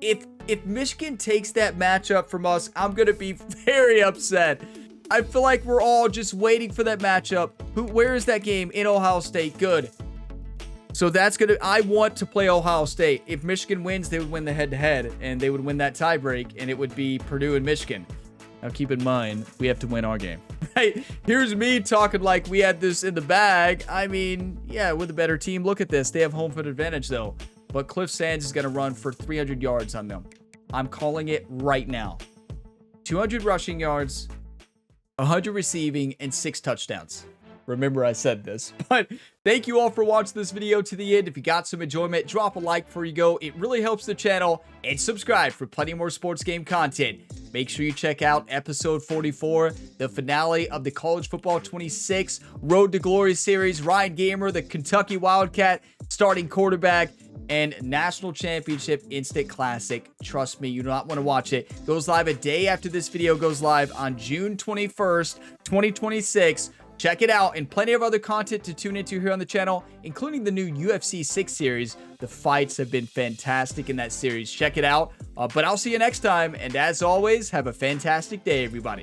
If Michigan takes that matchup from us, I'm going to be very upset. I feel like we're all just waiting for that matchup. Where is that game? In Ohio State. Good. So that's going to, I want to play Ohio State. If Michigan wins, they would win the head-to-head, and they would win that tiebreak, and it would be Purdue and Michigan. Now, keep in mind, we have to win our game. Right? Here's me talking like we had this in the bag. I mean, yeah, we're the better team. Look at this. They have home field advantage, though. But Cliff Sands is going to run for 300 yards on them. I'm calling it right now. 200 rushing yards, 100 receiving, and 6 touchdowns. Remember I said this, but thank you all for watching this video to the end. If you got some enjoyment, drop a like before you go. It really helps the channel, and subscribe for plenty more sports game content. Make sure you check out episode 44, the finale of the College Football 26 Road to Glory series. Ryan Gamer, the Kentucky Wildcat, starting quarterback, and National Championship Instant Classic. Trust me, you do not want to watch it. Goes live a day after this video goes live on June 21st, 2026. Check it out, and plenty of other content to tune into here on the channel, including the new UFC 6 series. The fights have been fantastic in that series. Check it out. But I'll see you next time, and as always, have a fantastic day, everybody.